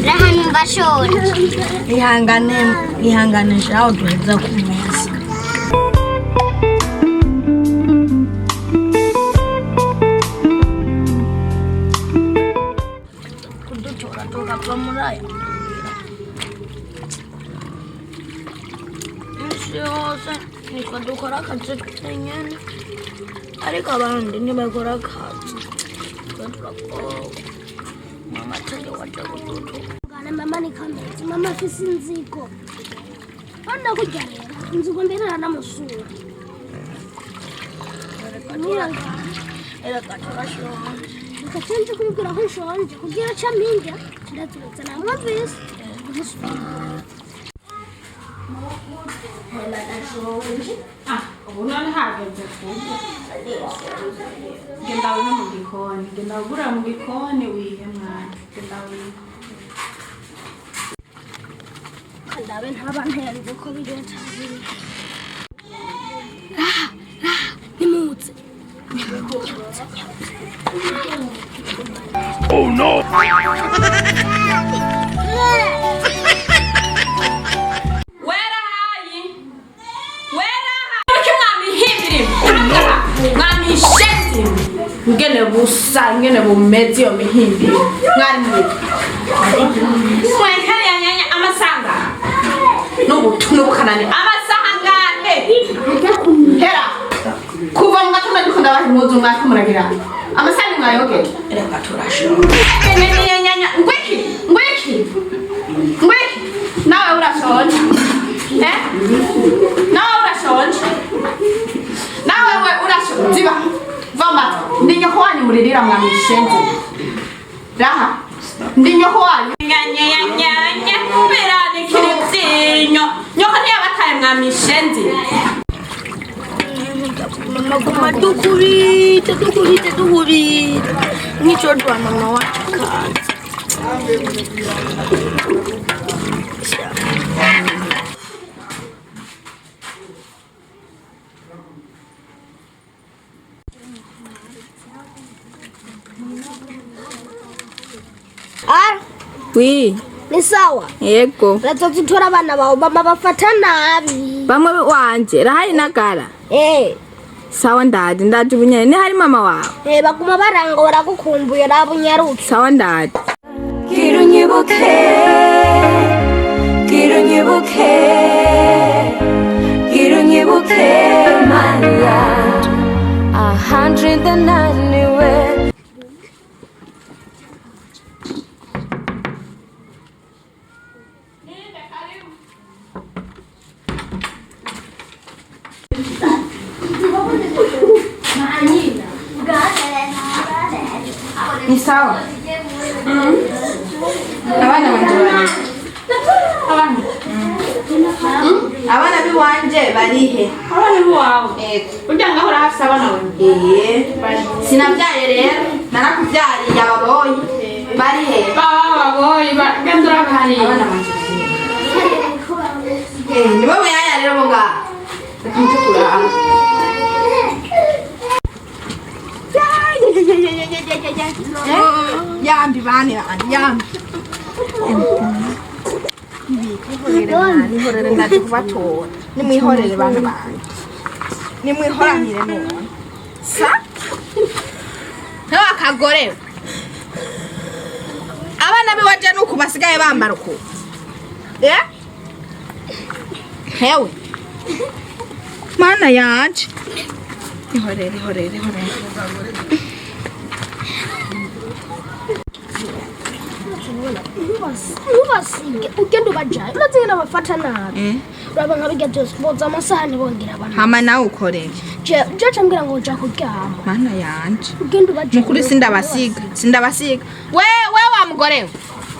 Rahan bashonje. Ihangane shawo duheza kumeza. Kudutora tukava muraya. Yose niko dukora akazi nyene. Ariko abandi ntibakora akazi. Mama tenge waje kuduto. Mama ni kamezi. Mama afise inzigo. Banda kurya rero. Inzigo mbere namusura. Era katurashonje. Nikacenje kubwira ko nshonje kugira caminja. Ndaturutse na mwavise. Ubu none hageze kuba genda wino mu gikoni genda ugura mu gikoni wihe mwana genda wihe kandabe ntabantenze ko birenze nimutse Oh no! ngene busa ngene bumeze yo mihimbi mwari mwe nyanya amasanga n'ubutuno bukanani amasanga hera kuva mu gatondo ndiko ndabaha impuzu mwaka muragira amasanga mwayoge reka turasho nyanya ngwiki nawe urashonje nawe urashonje ziba vama ndinyo kwani muririra mwamishenze raha ndinyo kwani nyanya berane kiripsinyo nyoko ntiyabataye mwamishenze mama dukurite nico dwa mama wacu kazi Oui. Ni sawa. Yego. Leta tutora abana bawe mama bafata nabi. Bamwe wanje rahari nagara. Sawa ndaje ubunyene ni hari mama wawe. Baguma baranga baragukumbuye rabunyarutse. Sawa ndaje. Kirunyibuke my love 190 ni sawa abana abana biwanje barihe abana biwawe urya ngaho urahafise abana wewe sinavyaye rero narakuvyariye ababoyi barihe ababoyi bagendura bari abana banje nibo muyaya rero boga tutukura yambi bani yambi Nihorere ndaje kubatora nimwihorere bana banje nimwihoranire none sa akagore abana biwaje nuko basigaye bambara uko hewe mana yanje ihorere Ubasige ugenda ubajaye urazingena bafata nabi uraba nkabiga byose boza amasahani bongera abantu hama nawe ukoreye je cambwira ngo uja kuryama mana yanje ugenda ubajaye mukuri sindabasiga we wa mugore we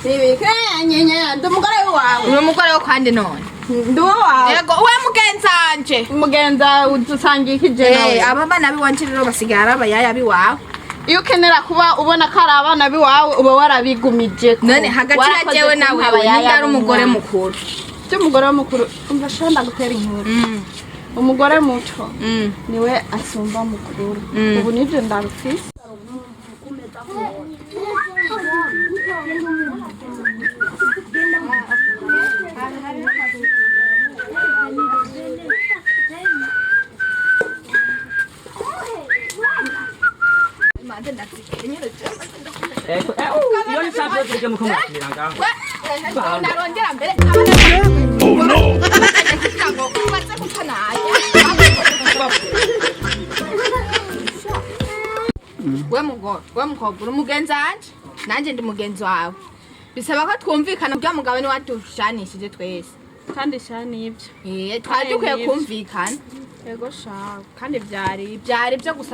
bibike nyenya ndumugore wawe uri umugore wo kwandi none nduwo wawe yego we mugenzanje mugenza udusangiye ikije nawe aba bana biwanje rero basigara abayaya biwawe iyo ukenera kuba ubona ko ari abana biwawe uba warabigumije none hagati ya jewe nawe ndari umugore mukuru cy'umugore mukuru umva shanda gutera inkuru umugore muto niwe asumba mukuru ubu nivyo ndarufise Iyo ni safi yote reke mukomukira ngaho. narongera mbere we mukobwa uri umugenzi wanje nanjye ndi mugenzi wawe bisaba ko twumvikana bya mugabo ni watushanishije twese kandi shani ibyo twari dukwiye kumvikana yego shawe kandi byari byari byo gusa